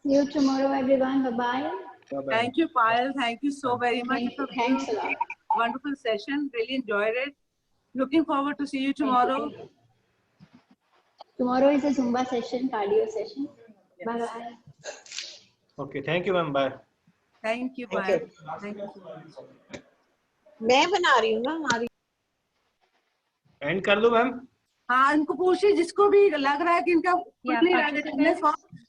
See you tomorrow, everyone. Bye-bye. Bye-bye. Thank you, Payal. Thank you so very much. Thank you. Thanks a lot. Wonderful session. Really enjoyed it. Looking forward to see you tomorrow. Thank you. Tomorrow is a Zumba session, cardio session. Yes. Bye-bye. Okay, thank you, ma'am. Bye. Thank you, Thank Payal. you. Thank you. मैं बना रही हूँ ना हमारी। And कर दो ma'am. हाँ, इनको पूछिए जिसको भी लग रहा है कि इनका Yeah, कुछ नहीं रहा है, participants,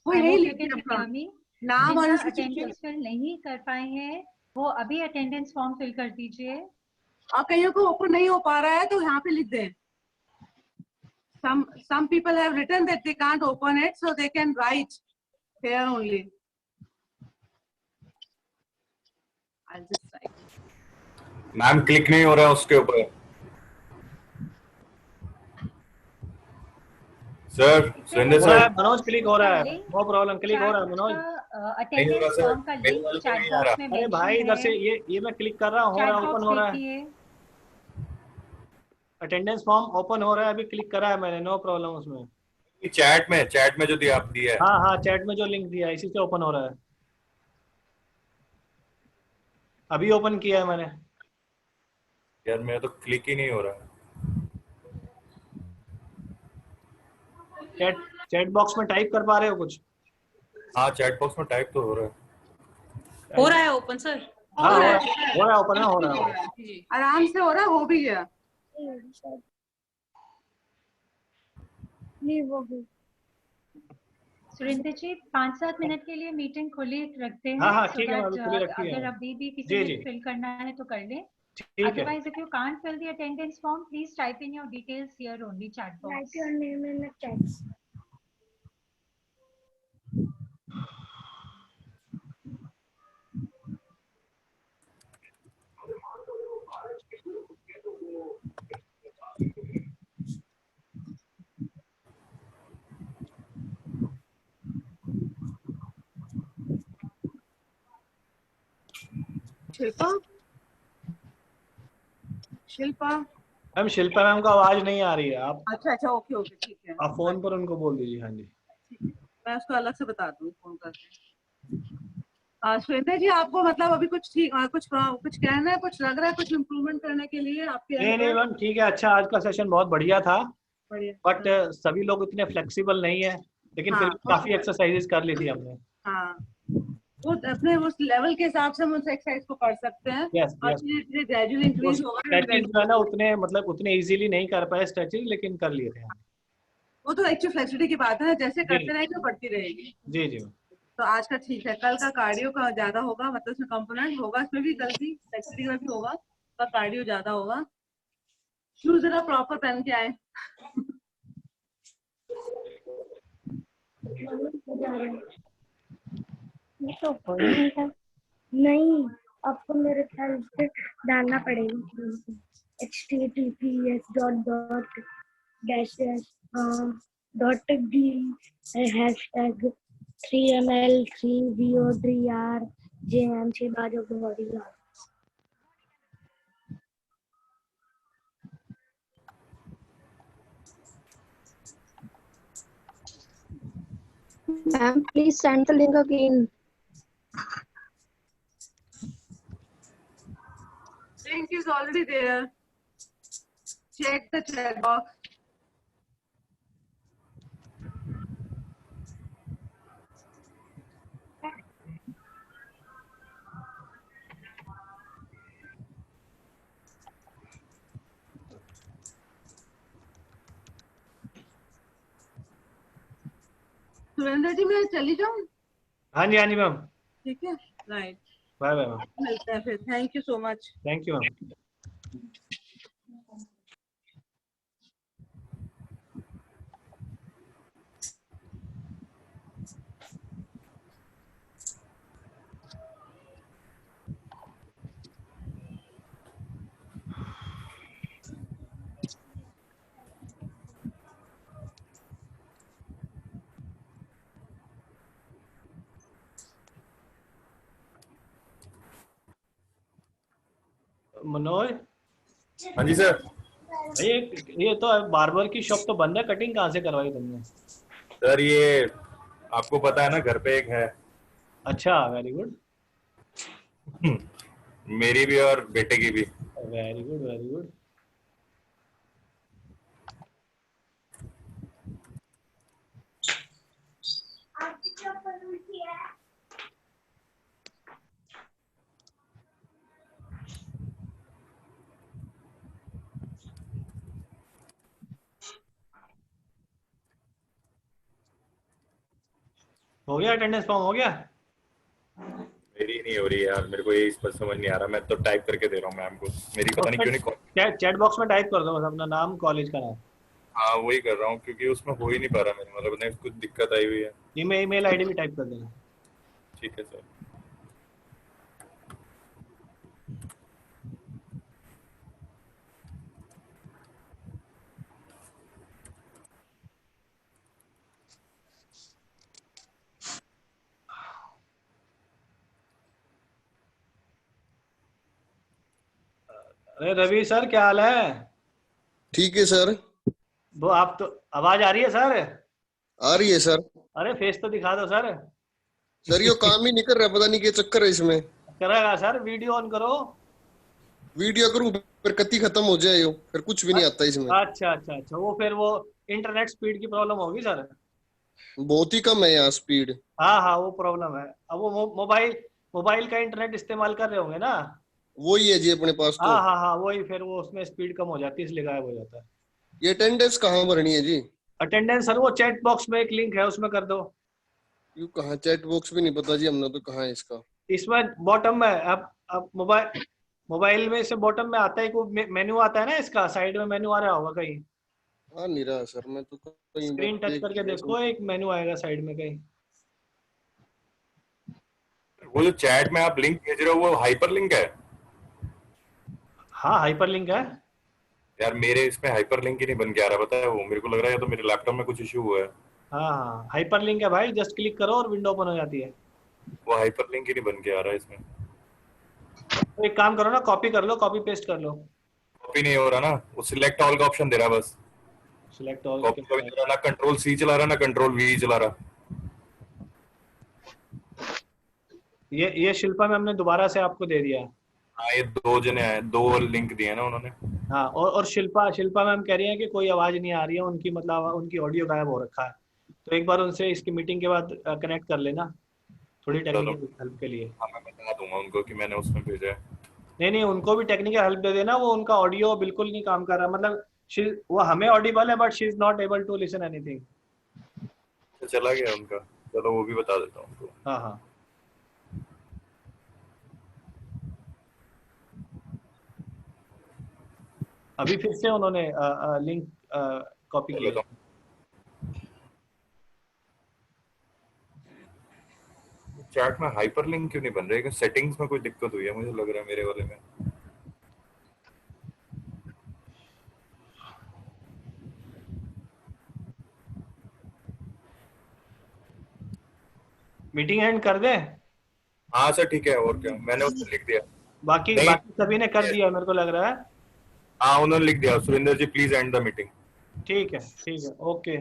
वो I यही hope you लिखिए can अपना hear me. नाम और जिनका institution। अटेंडेंस फिल नहीं कर पाए हैं वो अभी अटेंडेंस फॉर्म फिल कर दीजिए। और कईयों को ओपन नहीं हो पा रहा है तो यहाँ पे लिख दें। Some people have written that they can't open it, so they can write here only. I'll just write. Ma'am click नहीं हो रहा है उसके ऊपर। सर सुरेंद्र हो रहा है सर मनोज, क्लिक हो रहा है, नो प्रॉब्लम, क्लिक हो रहा है मनोज। अटेंडेंस फॉर्म का मेरे लिंक वाले पे चैट नहीं आ बॉक्स रहा। में अरे भाई इधर से ये मैं क्लिक कर रहा हूँ, हो रहा है, ओपन हो रहा है। अटेंडेंस फॉर्म ओपन हो रहा है, अभी क्लिक करा है मैंने, नो प्रॉब्लम उसमें। चैट में जो दिया आप दिया है। हाँ हाँ, चैट में जो लिंक दिया है इसी से ओपन हो रहा है, अभी ओपन किया है मैंने। यार मेरा तो क्लिक ही नहीं हो रहा। चैट बॉक्स में टाइप कर पा रहे हो कुछ? हाँ चैट बॉक्स में टाइप तो हो रहा है। हो रहा है ओपन सर। हाँ हो हो रहा रहा है, है, हो रहा है, ओपन है, हो रहा है। जी, आराम से हो रहा है, हो भी गया। सुरेंद्र जी 5-7 मिनट के लिए मीटिंग खुली रखते हैं। हाँ हाँ so ठीक है, that, अभी खुली रखी अगर है। अभी भी किसी जी ने जी फिल करना है तो कर ले। ठीक है। Otherwise, if you can't fill the attendance form, please type in your details here only, chat box. Write your name in the text. Shilpa, Shilpa, ma'am Shilpa ma'am को आवाज नहीं आ रही है, आप अच्छा ओके ओके ठीक है। फोन पर उनको बोल दीजिए। हाँ जी मैं उसको अलग से बता दूँ फोन करके। सुरेंद्र जी आपको मतलब अभी कुछ ठीक कुछ कहना है, कुछ लग रहा है, कुछ इम्प्रूवमेंट करने के लिए आपके नहीं नहीं मैम ठीक है, अच्छा आज का सेशन बहुत बढ़िया था, बढ़िया। बट सभी लोग इतने फ्लेक्सिबल नहीं है, लेकिन फिर हाँ, भी काफी एक्सरसाइजेस कर ली थी हमने। हाँ वो अपने उस लेवल के हिसाब से हम उस एक्सरसाइज को कर सकते हैं। यस और यस, धीरे धीरे ग्रेजुअली इंक्रीज होगा। स्ट्रेचिंग जो है ना उतने मतलब उतने इजीली नहीं कर पाए स्ट्रेचिंग, लेकिन कर लिए थे हम। वो तो एक्चुअली फ्लेक्सिबिलिटी की बात है, जैसे जी करते रहेंगे बढ़ती रहेगी। जी जी तो आज का ठीक है, कल का कार्डियो का ज्यादा होगा, मतलब उसमें कंपोनेंट होगा, इसमें भी कल की फ्लेक्सिबिलिटी में भी होगा, तो कार्डियो ज्यादा होगा। शूज जरा प्रॉपर पहन के आए। तो होना था नहीं, आपको मेरे ख्याल से डालना पड़ेगा https://.d #3ml3VO3RJM badge of the body guard. Ma'am, please send the link again. Link is already there. Check the chat box. Surendra जी मैं चली जाऊं? हाँ जी मैम। ठीक है, राइट, बाय बाय मैम। मिलते हैं फिर। Thank you so much. Thank you ma'am. Manoj. हाँ जी सर। ये तो बार्बर की शॉप तो बंद है, कटिंग कहाँ से करवाई तुमने? सर ये आपको पता है ना, घर पे एक है। अच्छा वेरी गुड। मेरी भी और बेटे की भी। Very good very good. हो गया अटेंडेंस फॉर्म, हो गया? मेरी नहीं हो रही यार, मेरे को ये इस पर समझ नहीं आ रहा। मैं तो टाइप करके दे रहा हूँ मैम को, मेरी पता नहीं क्यों नहीं। चैट बॉक्स में टाइप कर दो बस अपना नाम, कॉलेज का नाम। हाँ वही कर रहा हूँ, क्योंकि उसमें हो ही नहीं पा रहा मेरे, मतलब नहीं, कुछ दिक्कत आई हुई है। ईमेल आईडी भी टाइप कर देना। ठीक है सर। अरे रवि सर क्या हाल है? ठीक है सर। वो आप तो आवाज आ रही है सर? आ रही है सर। अरे फेस तो दिखा दो सर। सर ये काम ही नहीं कर रहा, पता नहीं क्या चक्कर है इसमें। करेगा सर, वीडियो ऑन करो। वीडियो करूँ फिर कति खत्म हो जाए यो, फिर कुछ भी नहीं आता इसमें। अच्छा अच्छा अच्छा, वो फिर वो इंटरनेट स्पीड की प्रॉब्लम होगी सर। बहुत ही कम है यहाँ स्पीड। हाँ हाँ, वो प्रॉब्लम है। अब वो मोबाइल मोबाइल का इंटरनेट इस्तेमाल कर रहे होंगे ना। वही है जी अपने पास तो। हाँ हाँ हाँ, वही फिर वो उसमें स्पीड कम हो जाती है, इसलिए गायब हो जाता है। ये अटेंडेंस कहाँ भरनी है जी? अटेंडेंस सर वो चैट बॉक्स में एक लिंक है, उसमें कर दो। यू कहाँ, चैट बॉक्स भी नहीं पता जी हमने तो, कहाँ है इसका? इसमें बॉटम में, अब मोबाइल में से बॉटम में आता है, को मेन्यू आता है ना, इसका साइड में मेन्यू आ रहा होगा कहीं। हाँ नहीं रहा सर, मैं तो कहीं स्क्रीन टच करके देखो, एक मेन्यू आएगा साइड में कहीं। वो जो चैट में आप लिंक भेज रहे हो वो हाइपर लिंक है? हाँ हाइपर लिंक है यार मेरे इसमें हाइपर लिंक ही नहीं बन के आ रहा, पता है वो मेरे को लग रहा है तो मेरे लैपटॉप में कुछ इशू हुआ है। हाँ हाँ हाइपर लिंक है भाई, जस्ट क्लिक करो और विंडो ओपन हो जाती है। वो हाइपर लिंक ही नहीं बन के आ रहा है इसमें। तो एक काम करो ना, कॉपी कर लो, कॉपी पेस्ट कर लो। कॉपी नहीं हो रहा ना, वो सिलेक्ट ऑल का ऑप्शन दे रहा है बस। सिलेक्ट ऑल कॉपी का भी दे रहा, ना कंट्रोल सी चला रहा ना कंट्रोल वी चला रहा। ये शिल्पा में हमने दोबारा से आपको दे दिया है। हाँ ये दो जने आए, दो लिंक दिए ना उन्होंने। हाँ, और शिल्पा मैम कह रही है कि कोई आवाज नहीं आ रही है उनकी, मतलब उनकी ऑडियो गायब हो रखा है। तो एक बार उनसे इसकी मीटिंग के बाद कनेक्ट कर लेना, थोड़ी टेक्निकल हेल्प के लिए। हाँ मैं बता दूंगा उनको कि मैंने उसमें भेजा है। नहीं नहीं, उनको भी टेक्निकल हेल्प दे देना, वो उनका ऑडियो बिल्कुल नहीं काम कर रहा, मतलब वो हमें ऑडिबल है but she is not able to listen anything. तो चला गया उनका, चलो वो भी बता देता हूँ उनको। हाँ हाँ, अभी फिर से उन्होंने लिंक कॉपी किया। चैट में हाइपर लिंक क्यों नहीं बन रही है? सेटिंग्स में कोई दिक्कत हुई है मुझे लग रहा है मेरे वाले में। मीटिंग एंड कर दे। हाँ सर ठीक है, और क्या, मैंने उसमें लिख दिया। बाकी सभी ने कर दिया मेरे को लग रहा है। हाँ उन्होंने लिख दिया, सुरेंद्र जी प्लीज एंड द मीटिंग। ठीक है ओके।